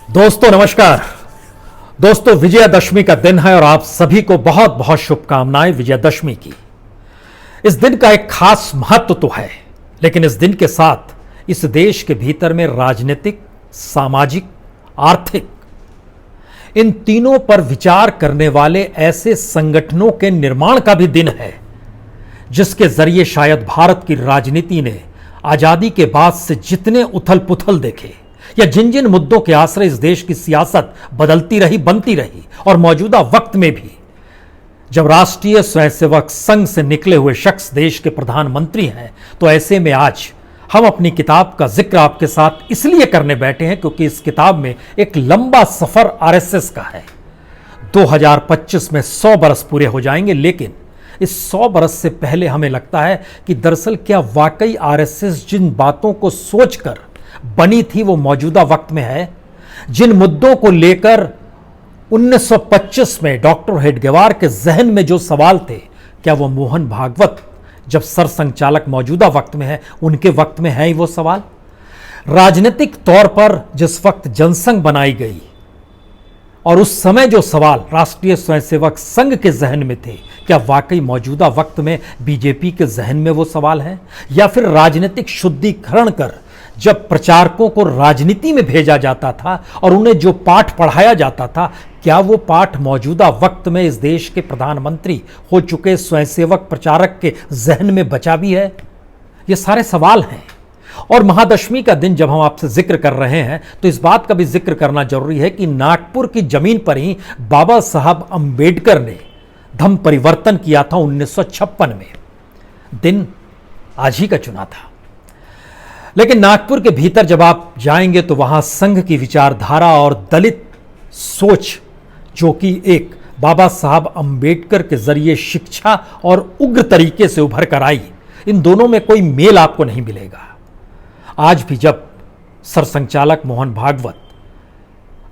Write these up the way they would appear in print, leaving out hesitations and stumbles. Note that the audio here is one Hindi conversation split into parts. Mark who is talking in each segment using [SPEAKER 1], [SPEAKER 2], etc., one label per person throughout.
[SPEAKER 1] दोस्तों नमस्कार। दोस्तों विजयादशमी का दिन है और आप सभी को बहुत बहुत शुभकामनाएं विजयादशमी की। इस दिन का एक खास महत्व तो है, लेकिन इस दिन के साथ इस देश के भीतर में राजनीतिक, सामाजिक, आर्थिक इन तीनों पर विचार करने वाले ऐसे संगठनों के निर्माण का भी दिन है, जिसके जरिए शायद भारत की राजनीति ने आजादी के बाद से जितने उथल पुथल देखे या जिन जिन मुद्दों के आश्रय इस देश की सियासत बदलती रही, बनती रही, और मौजूदा वक्त में भी जब राष्ट्रीय स्वयंसेवक संघ से निकले हुए शख्स देश के प्रधानमंत्री हैं, तो ऐसे में आज हम अपनी किताब का जिक्र आपके साथ इसलिए करने बैठे हैं क्योंकि इस किताब में एक लंबा सफर आरएसएस का है। 2025 में 100 बरस पूरे हो जाएंगे, लेकिन इस 100 बरस से पहले हमें लगता है कि दरअसल क्या वाकई आरएसएस जिन बातों को सोचकर बनी थी वो मौजूदा वक्त में है। जिन मुद्दों को लेकर 1925 में डॉक्टर हेडगेवार के जहन में जो सवाल थे, क्या वो मोहन भागवत जब सरसंघचालक मौजूदा वक्त में है उनके वक्त में है ही वो सवाल। राजनीतिक तौर पर जिस वक्त जनसंघ बनाई गई और उस समय जो सवाल राष्ट्रीय स्वयंसेवक संघ के जहन में थे, क्या वाकई मौजूदा वक्त में बीजेपी के जहन में वो सवाल है, या फिर राजनीतिक शुद्धिकरण कर जब प्रचारकों को राजनीति में भेजा जाता था और उन्हें जो पाठ पढ़ाया जाता था, क्या वो पाठ मौजूदा वक्त में इस देश के प्रधानमंत्री हो चुके स्वयंसेवक प्रचारक के जहन में बचा भी है? ये सारे सवाल हैं। और महादशमी का दिन जब हम आपसे जिक्र कर रहे हैं तो इस बात का भी जिक्र करना जरूरी है कि नागपुर की जमीन पर ही बाबा साहब अंबेडकर ने धम्म परिवर्तन किया था 1956 में। दिन आज ही का चुना था, लेकिन नागपुर के भीतर जब आप जाएंगे तो वहां संघ की विचारधारा और दलित सोच, जो कि एक बाबा साहब अंबेडकर के जरिए शिक्षा और उग्र तरीके से उभर कर आई, इन दोनों में कोई मेल आपको नहीं मिलेगा। आज भी जब सरसंघचालक मोहन भागवत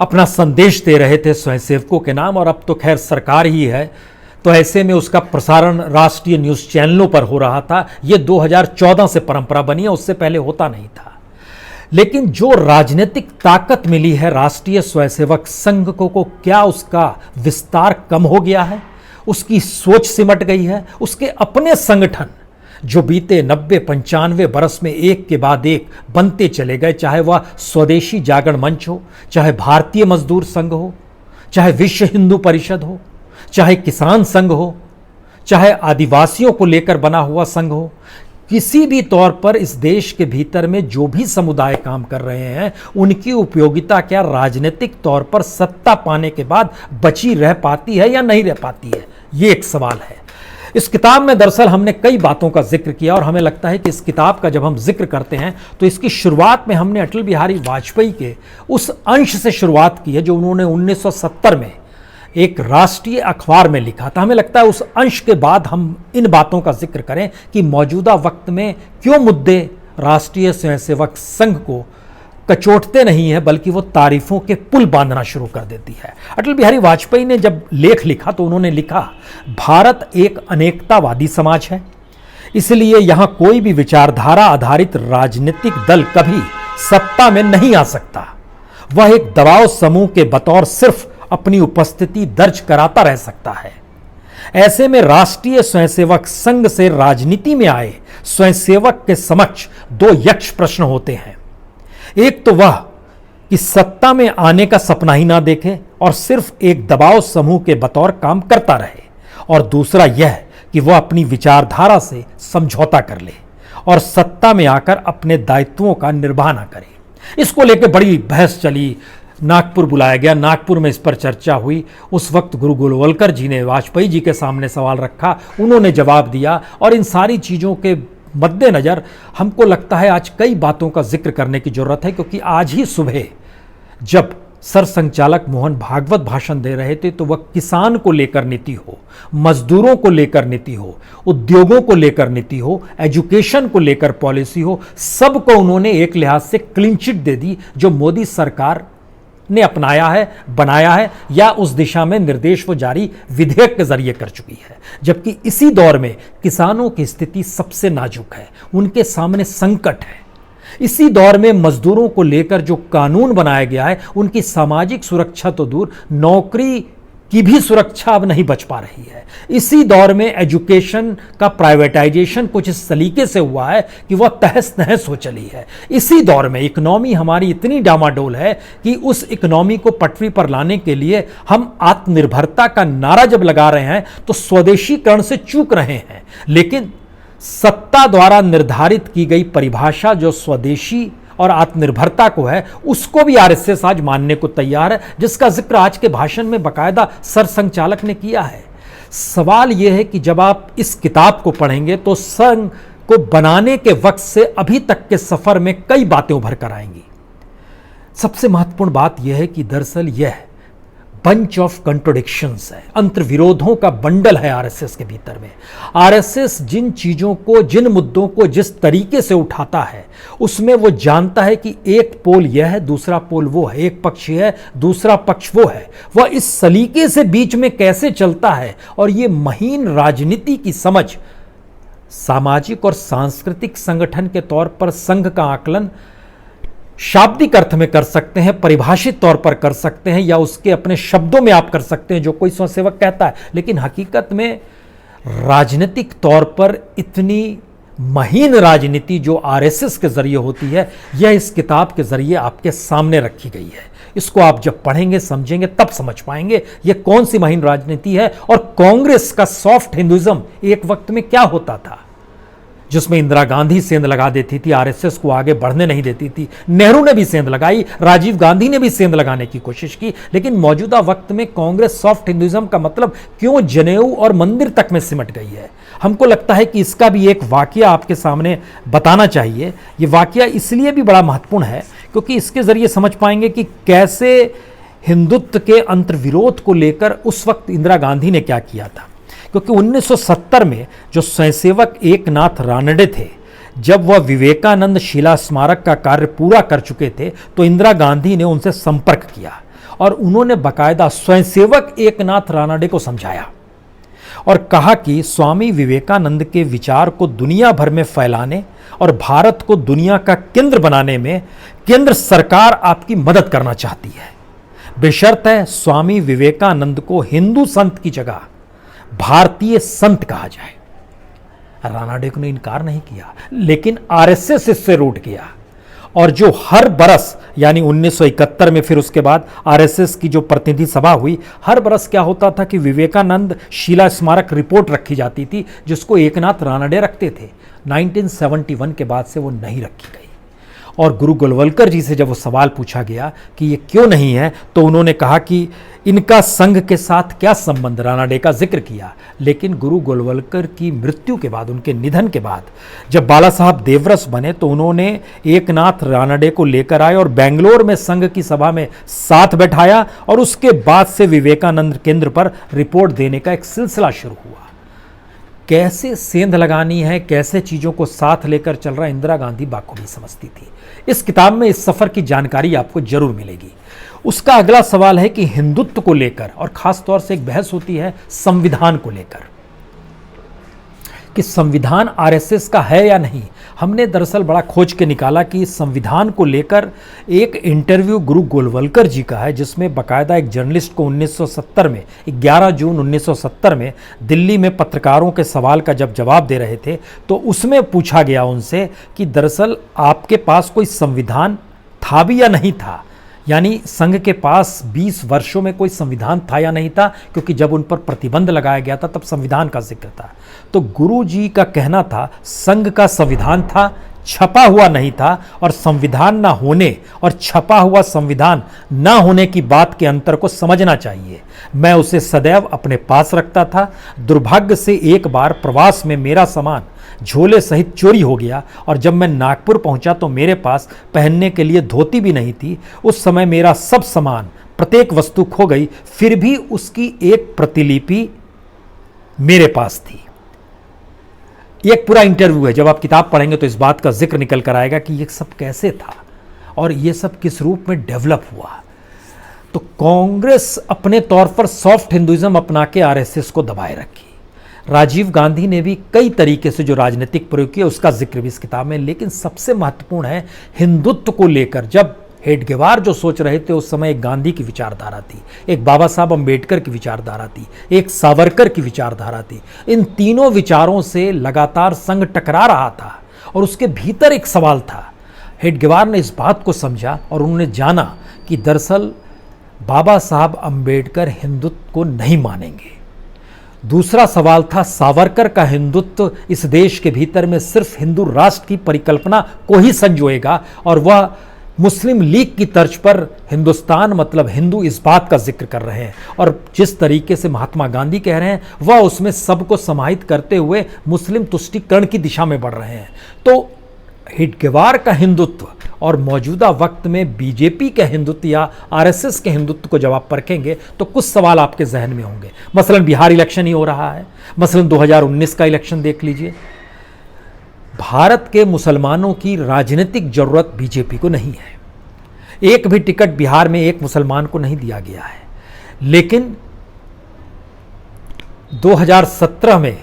[SPEAKER 1] अपना संदेश दे रहे थे स्वयंसेवकों के नाम, और अब तो खैर सरकार ही है, तो ऐसे में उसका प्रसारण राष्ट्रीय न्यूज़ चैनलों पर हो रहा था। ये 2014 से परंपरा बनी है, उससे पहले होता नहीं था। लेकिन जो राजनीतिक ताकत मिली है राष्ट्रीय स्वयंसेवक संघ को क्या उसका विस्तार कम हो गया है? उसकी सोच सिमट गई है? उसके अपने संगठन जो बीते 90-95 बरस में एक के बाद एक बनते चले गए, चाहे वह स्वदेशी जागरण मंच हो, चाहे भारतीय मजदूर संघ हो, चाहे विश्व हिंदू परिषद हो, चाहे किसान संघ हो, चाहे आदिवासियों को लेकर बना हुआ संघ हो, किसी भी तौर पर इस देश के भीतर में जो भी समुदाय काम कर रहे हैं, उनकी उपयोगिता क्या राजनीतिक तौर पर सत्ता पाने के बाद बची रह पाती है या नहीं रह पाती है? ये एक सवाल है। इस किताब में दरअसल हमने कई बातों का जिक्र किया और हमें लगता है कि इस किताब का जब हम जिक्र करते हैं तो इसकी शुरुआत में हमने अटल बिहारी वाजपेयी के उस अंश से शुरुआत की है जो उन्होंने 1970 में एक राष्ट्रीय अखबार में लिखा था। हमें लगता है उस अंश के बाद हम इन बातों का जिक्र करें कि मौजूदा वक्त में क्यों मुद्दे राष्ट्रीय स्वयंसेवक संघ को कचोटते नहीं है, बल्कि वो तारीफों के पुल बांधना शुरू कर देती है। अटल बिहारी वाजपेयी ने जब लेख लिखा तो उन्होंने लिखा, भारत एक अनेकतावादी समाज है, इसलिए यहां कोई भी विचारधारा आधारित राजनीतिक दल कभी सत्ता में नहीं आ सकता। वह एक दबाव समूह के बतौर सिर्फ अपनी उपस्थिति दर्ज कराता रह सकता है। ऐसे में राष्ट्रीय स्वयंसेवक संघ से राजनीति में आए स्वयंसेवक के समक्ष दो यक्ष प्रश्न होते हैं। एक तो वह कि सत्ता में आने का सपना ही ना देखे और सिर्फ एक दबाव समूह के बतौर काम करता रहे, और दूसरा यह कि वह अपनी विचारधारा से समझौता कर ले और सत्ता में आकर अपने दायित्वों का निर्वाह ना करे। इसको लेकर बड़ी बहस चली, नागपुर बुलाया गया, नागपुर में इस पर चर्चा हुई। उस वक्त गुरु गोलवलकर जी ने वाजपेयी जी के सामने सवाल रखा, उन्होंने जवाब दिया, और इन सारी चीज़ों के मद्देनज़र हमको लगता है आज कई बातों का जिक्र करने की जरूरत है, क्योंकि आज ही सुबह जब सरसंघचालक मोहन भागवत भाषण दे रहे थे तो वह किसान को लेकर नीति हो, मजदूरों को लेकर नीति हो, उद्योगों को लेकर नीति हो, एजुकेशन को लेकर पॉलिसी हो, सबको उन्होंने एक लिहाज से क्लीन चिट दे दी जो मोदी सरकार ने अपनाया है, बनाया है, या उस दिशा में निर्देश वो जारी विधेयक के जरिए कर चुकी है। जबकि इसी दौर में किसानों की स्थिति सबसे नाजुक है, उनके सामने संकट है। इसी दौर में मजदूरों को लेकर जो कानून बनाया गया है, उनकी सामाजिक सुरक्षा तो दूर, नौकरी की भी सुरक्षा अब नहीं बच पा रही है। इसी दौर में एजुकेशन का प्राइवेटाइजेशन कुछ इस तरीके से हुआ है कि वह तहस नहस हो चली है। इसी दौर में इकोनॉमी हमारी इतनी डामाडोल है कि उस इकोनॉमी को पटरी पर लाने के लिए हम आत्मनिर्भरता का नारा जब लगा रहे हैं तो स्वदेशीकरण से चूक रहे हैं। लेकिन सत्ता द्वारा निर्धारित की गई परिभाषा जो स्वदेशी और आत्मनिर्भरता को है, उसको भी आरएसएस आज मानने को तैयार है, जिसका जिक्र आज के भाषण में बाकायदा सरसंघचालक ने किया है। सवाल यह है कि जब आप इस किताब को पढ़ेंगे तो संघ को बनाने के वक्त से अभी तक के सफर में कई बातें उभर कर आएंगी। सबसे महत्वपूर्ण बात यह है कि दरअसल यह बंच ऑफ कंट्रोडिक्शंस है, अंतर्विरोधों का बंडल है आरएसएस के भीतर में। आरएसएस जिन चीजों को, जिन मुद्दों को जिस तरीके से उठाता है, उसमें वो जानता है कि एक पोल यह है, दूसरा पोल वो है, एक पक्ष यह है, दूसरा पक्ष वो है। वह इस सलीके से बीच में कैसे चलता है, और ये महीन राजनीति की समझ सामाजिक और सांस्कृतिक संगठन के तौर पर संघ का आकलन शाब्दिक अर्थ में कर सकते हैं, परिभाषित तौर पर कर सकते हैं, या उसके अपने शब्दों में आप कर सकते हैं जो कोई स्वयंसेवक कहता है। लेकिन हकीकत में राजनीतिक तौर पर इतनी महीन राजनीति जो आरएसएस के जरिए होती है, यह इस किताब के जरिए आपके सामने रखी गई है। इसको आप जब पढ़ेंगे, समझेंगे, तब समझ पाएंगे यह कौन सी महीन राजनीति है और कांग्रेस का सॉफ्ट हिंदुइज्म एक वक्त में क्या होता था, जिसमें इंदिरा गांधी सेंध लगा देती थी, आरएसएस को आगे बढ़ने नहीं देती थी। नेहरू ने भी सेंध लगाई, राजीव गांधी ने भी सेंध लगाने की कोशिश की। लेकिन मौजूदा वक्त में कांग्रेस सॉफ्ट हिंदुइज्म का मतलब क्यों जनेऊ और मंदिर तक में सिमट गई है? हमको लगता है कि इसका भी एक वाकया आपके सामने बताना चाहिए। ये वाकया इसलिए भी बड़ा महत्वपूर्ण है क्योंकि इसके जरिए समझ पाएंगे कि कैसे हिंदुत्व के अंतर्विरोध को लेकर उस वक्त इंदिरा गांधी ने क्या किया था। क्योंकि 1970 में जो स्वयंसेवक एकनाथ रानडे थे, जब वह विवेकानंद शिला स्मारक का कार्य पूरा कर चुके थे, तो इंदिरा गांधी ने उनसे संपर्क किया और उन्होंने बाकायदा स्वयंसेवक एकनाथ रानडे को समझाया और कहा कि स्वामी विवेकानंद के विचार को दुनिया भर में फैलाने और भारत को दुनिया का केंद्र बनाने में केंद्र सरकार आपकी मदद करना चाहती है, बेशर्त स्वामी विवेकानंद को हिंदू संत की जगह भारतीय संत कहा जाए। रानाडे ने इनकार नहीं किया, लेकिन आरएसएस इससे रूठ गया और जो हर बरस, यानी 1971 में फिर उसके बाद आरएसएस की जो प्रतिनिधि सभा हुई, हर बरस क्या होता था कि विवेकानंद शिला स्मारक रिपोर्ट रखी जाती थी जिसको एकनाथ रानडे रखते थे। 1971 के बाद से वो नहीं रखी गई और गुरु गोलवलकर जी से जब वो सवाल पूछा गया कि ये क्यों नहीं है, तो उन्होंने कहा कि इनका संघ के साथ क्या संबंध, रानाडे का जिक्र किया। लेकिन गुरु गोलवलकर की मृत्यु के बाद, उनके निधन के बाद, जब बाला साहब देवरस बने तो उन्होंने एकनाथ रानाडे को लेकर आए और बेंगलोर में संघ की सभा में साथ बैठाया और उसके बाद से विवेकानंद केंद्र पर रिपोर्ट देने का एक सिलसिला शुरू हुआ। कैसे सेंध लगानी है, कैसे चीज़ों को साथ लेकर चल रहा, इंदिरा गांधी बाखूबी समझती थी। इस किताब में इस सफ़र की जानकारी आपको जरूर मिलेगी। उसका अगला सवाल है कि हिंदुत्व को लेकर, और ख़ास तौर से एक बहस होती है संविधान को लेकर कि संविधान आरएसएस का है या नहीं। हमने दरअसल बड़ा खोज के निकाला कि संविधान को लेकर एक इंटरव्यू गुरु गोलवलकर जी का है, जिसमें बाकायदा एक जर्नलिस्ट को 1970 में, 11 जून 1970 में दिल्ली में पत्रकारों के सवाल का जब जवाब दे रहे थे तो उसमें पूछा गया उनसे कि दरअसल आपके पास कोई संविधान था भी या नहीं था, यानी संघ के पास 20 वर्षों में कोई संविधान था या नहीं था, क्योंकि जब उन पर प्रतिबंध लगाया गया था तब संविधान का जिक्र था। तो गुरु जी का कहना था संघ का संविधान था, छपा हुआ नहीं था, और संविधान ना होने और छपा हुआ संविधान ना होने की बात के अंतर को समझना चाहिए। मैं उसे सदैव अपने पास रखता था। दुर्भाग्य से एक बार प्रवास में मेरा सामान झोले सहित चोरी हो गया और जब मैं नागपुर पहुंचा तो मेरे पास पहनने के लिए धोती भी नहीं थी। उस समय मेरा सब सामान, प्रत्येक वस्तु खो गई, फिर भी उसकी एक प्रतिलिपि मेरे पास थी। एक पूरा इंटरव्यू है, जब आप किताब पढ़ेंगे तो इस बात का जिक्र निकल कर आएगा कि ये सब कैसे था और ये सब किस रूप में डेवलप हुआ। तो कांग्रेस अपने तौर पर सॉफ्ट हिंदुइज्म अपना के आरएसएस को दबाए रखी। राजीव गांधी ने भी कई तरीके से जो राजनीतिक प्रयोग किया उसका जिक्र भी इस किताब में, लेकिन सबसे महत्वपूर्ण है हिंदुत्व को लेकर। जब हेडगेवार जो सोच रहे थे उस समय एक गांधी की विचारधारा थी, एक बाबा साहब अम्बेडकर की विचारधारा थी, एक सावरकर की विचारधारा थी। इन तीनों विचारों से लगातार संघ टकरा रहा था और उसके भीतर एक सवाल था। हेडगेवार ने इस बात को समझा और उन्होंने जाना कि दरअसल बाबा साहब अम्बेडकर हिंदुत्व को नहीं मानेंगे। दूसरा सवाल था सावरकर का हिंदुत्व इस देश के भीतर में सिर्फ हिंदू राष्ट्र की परिकल्पना को ही संजोएगा और वह मुस्लिम लीग की तर्ज पर हिंदुस्तान मतलब हिंदू इस बात का जिक्र कर रहे हैं और जिस तरीके से महात्मा गांधी कह रहे हैं वह उसमें सबको समाहित करते हुए मुस्लिम तुष्टीकरण की दिशा में बढ़ रहे हैं। तो हेडगेवार का हिंदुत्व और मौजूदा वक्त में बीजेपी के हिंदुत्व या आरएसएस के हिंदुत्व को जब आप परखेंगे तो कुछ सवाल आपके जहन में होंगे। मसलन बिहार इलेक्शन ही हो रहा है, मसलन 2019 का इलेक्शन देख लीजिए। भारत के मुसलमानों की राजनीतिक जरूरत बीजेपी को नहीं है। एक भी टिकट बिहार में एक मुसलमान को नहीं दिया गया है, लेकिन 2017 में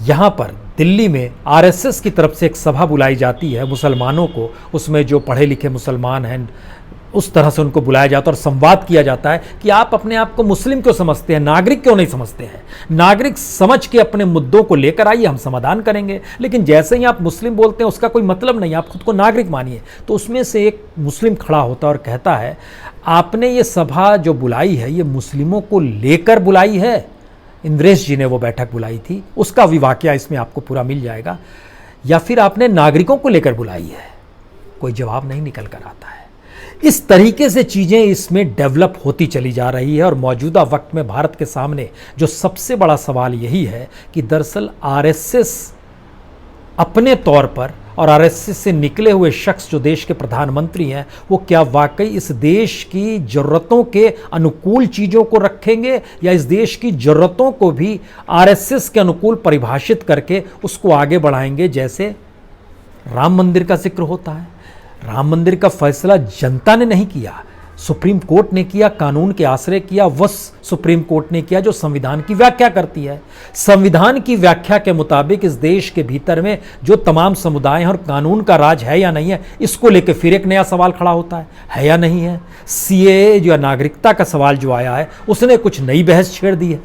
[SPEAKER 1] यहां पर दिल्ली में आरएसएस की तरफ से एक सभा बुलाई जाती है मुसलमानों को, उसमें जो पढ़े लिखे मुसलमान हैं उस तरह से उनको बुलाया जाता है और संवाद किया जाता है कि आप अपने आप को मुस्लिम क्यों समझते हैं, नागरिक क्यों नहीं समझते हैं। नागरिक समझ के अपने मुद्दों को लेकर आइए, हम समाधान करेंगे। लेकिन जैसे ही आप मुस्लिम बोलते हैं उसका कोई मतलब नहीं, आप खुद को नागरिक मानिए। तो उसमें से एक मुस्लिम खड़ा होता है और कहता है आपने ये सभा जो बुलाई है ये मुस्लिमों को लेकर बुलाई है। इंद्रेश जी ने वो बैठक बुलाई थी, उसका भी वाकया इसमें आपको पूरा मिल जाएगा, या फिर आपने नागरिकों को लेकर बुलाई है। कोई जवाब नहीं निकल कर आता है। इस तरीके से चीजें इसमें डेवलप होती चली जा रही है और मौजूदा वक्त में भारत के सामने जो सबसे बड़ा सवाल यही है कि दरअसल आरएसएस अपने तौर पर और आरएसएस से निकले हुए शख्स जो देश के प्रधानमंत्री हैं वो क्या वाकई इस देश की ज़रूरतों के अनुकूल चीज़ों को रखेंगे या इस देश की ज़रूरतों को भी आरएसएस के अनुकूल परिभाषित करके उसको आगे बढ़ाएंगे। जैसे राम मंदिर का जिक्र होता है, राम मंदिर का फैसला जनता ने नहीं किया, सुप्रीम कोर्ट ने किया, कानून के आश्रय किया, वह सुप्रीम कोर्ट ने किया जो संविधान की व्याख्या करती है। संविधान की व्याख्या के मुताबिक इस देश के भीतर में जो तमाम समुदाय हैं और कानून का राज है या नहीं है, इसको लेकर फिर एक नया सवाल खड़ा होता है या नहीं है। सीएए जो नागरिकता का सवाल जो आया है उसने कुछ नई बहस छेड़ दी है।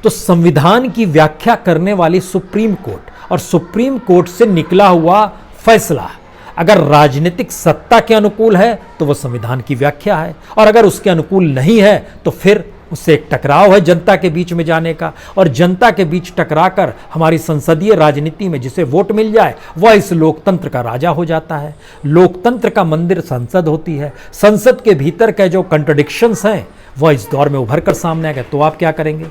[SPEAKER 1] तो संविधान की व्याख्या करने वाली सुप्रीम कोर्ट और सुप्रीम कोर्ट से निकला हुआ फैसला अगर राजनीतिक सत्ता के अनुकूल है तो वह संविधान की व्याख्या है, और अगर उसके अनुकूल नहीं है तो फिर उससे एक टकराव है जनता के बीच में जाने का, और जनता के बीच टकराकर हमारी संसदीय राजनीति में जिसे वोट मिल जाए वह इस लोकतंत्र का राजा हो जाता है। लोकतंत्र का मंदिर संसद होती है। संसद के भीतर के जो कंट्रडिक्शंस हैं वह इस दौर में उभर कर सामने आ गए। तो आप क्या करेंगे?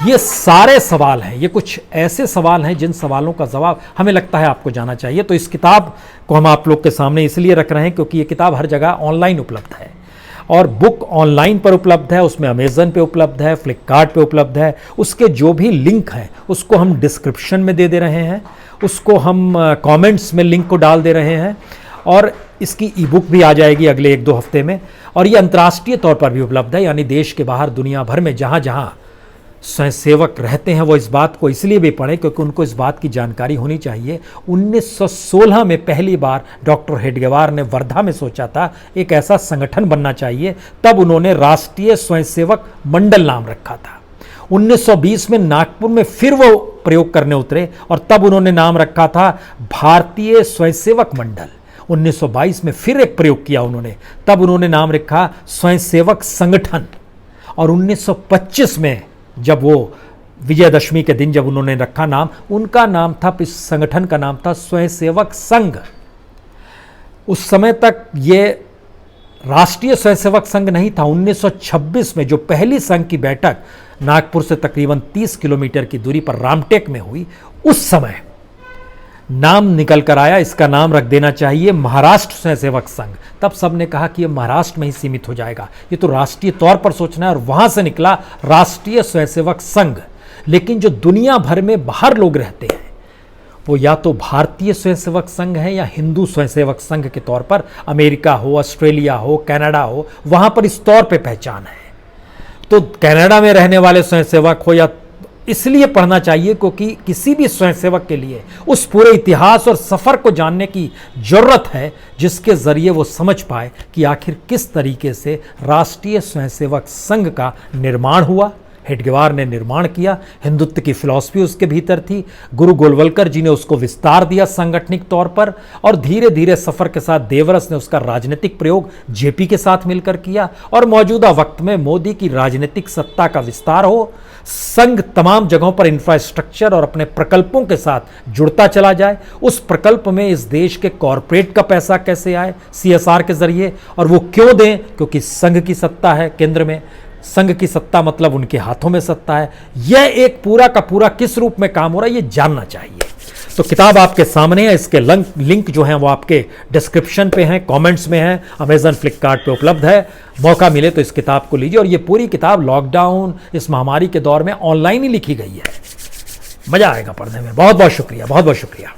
[SPEAKER 1] ये सारे सवाल हैं, ये कुछ ऐसे सवाल हैं जिन सवालों का जवाब हमें लगता है आपको जाना चाहिए। तो इस किताब को हम आप लोग के सामने इसलिए रख रहे हैं क्योंकि ये किताब हर जगह ऑनलाइन उपलब्ध है और बुक ऑनलाइन पर उपलब्ध है, उसमें अमेजन पे उपलब्ध है, फ्लिपकार्ट पे उपलब्ध है। उसके जो भी लिंक हैं उसको हम डिस्क्रिप्शन में दे रहे हैं, उसको हम कमेंट्स में लिंक को डाल दे रहे हैं, और इसकी ई बुक भी आ जाएगी अगले 1-2 हफ्ते में। और ये अंतर्राष्ट्रीय तौर पर भी उपलब्ध है, यानी देश के बाहर दुनिया भर में जहाँ जहाँ स्वयंसेवक रहते हैं वो इस बात को इसलिए भी पढ़ें क्योंकि उनको इस बात की जानकारी होनी चाहिए। 1916 में पहली बार डॉक्टर हेडगेवार ने वर्धा में सोचा था एक ऐसा संगठन बनना चाहिए, तब उन्होंने राष्ट्रीय स्वयंसेवक मंडल नाम रखा था। 1920 में नागपुर में फिर वो प्रयोग करने उतरे और तब उन्होंने नाम रखा था भारतीय स्वयंसेवक मंडल। 1922 में फिर एक प्रयोग किया उन्होंने, तब उन्होंने नाम रखा स्वयंसेवक संगठन। और 1925 में जब वो विजयदशमी के दिन जब उन्होंने रखा नाम, उनका नाम था, इस संगठन का नाम था स्वयंसेवक संघ। उस समय तक ये राष्ट्रीय स्वयंसेवक संघ नहीं था। 1926 में जो पहली संघ की बैठक नागपुर से तकरीबन 30 किलोमीटर की दूरी पर रामटेक में हुई, उस समय नाम निकल कर आया, इसका नाम रख देना चाहिए महाराष्ट्र स्वयंसेवक संघ। तब सबने कहा कि ये महाराष्ट्र में ही सीमित हो जाएगा, ये तो राष्ट्रीय तौर पर सोचना है, और वहां से निकला राष्ट्रीय स्वयंसेवक संघ। लेकिन जो दुनिया भर में बाहर लोग रहते हैं वो या तो भारतीय स्वयंसेवक संघ है या हिंदू स्वयंसेवक संघ के तौर पर, अमेरिका हो, ऑस्ट्रेलिया हो, कनाडा हो, वहां पर इस तौर पे पहचान है। तो कनाडा में रहने वाले स्वयंसेवक हो या इसलिए पढ़ना चाहिए क्योंकि किसी भी स्वयंसेवक के लिए उस पूरे इतिहास और सफर को जानने की जरूरत है जिसके जरिए वो समझ पाए कि आखिर किस तरीके से राष्ट्रीय स्वयंसेवक संघ का निर्माण हुआ। हेडगेवार ने निर्माण किया, हिंदुत्व की फिलॉसफी उसके भीतर थी, गुरु गोलवलकर जी ने उसको विस्तार दिया सांगठनिक तौर पर, और धीरे धीरे सफर के साथ देवरस ने उसका राजनीतिक प्रयोग जेपी के साथ मिलकर किया, और मौजूदा वक्त में मोदी की राजनीतिक सत्ता का विस्तार हो, संघ तमाम जगहों पर इंफ्रास्ट्रक्चर और अपने प्रकल्पों के साथ जुड़ता चला जाए, उस प्रकल्प में इस देश के कॉरपोरेट का पैसा कैसे आए सीएसआर के जरिए, और वो क्यों दें, क्योंकि संघ की सत्ता है केंद्र में, संघ की सत्ता मतलब उनके हाथों में सत्ता है। यह एक पूरा का पूरा किस रूप में काम हो रहा है ये जानना चाहिए। तो किताब आपके सामने है, इसके लिंक जो हैं वो आपके डिस्क्रिप्शन पे हैं, कमेंट्स में हैं, अमेजन फ्लिपकार्ट पे उपलब्ध है। मौका मिले तो इस किताब को लीजिए, और ये पूरी किताब लॉकडाउन इस महामारी के दौर में ऑनलाइन ही लिखी गई है। मजा आएगा पढ़ने में। बहुत बहुत शुक्रिया, बहुत बहुत शुक्रिया।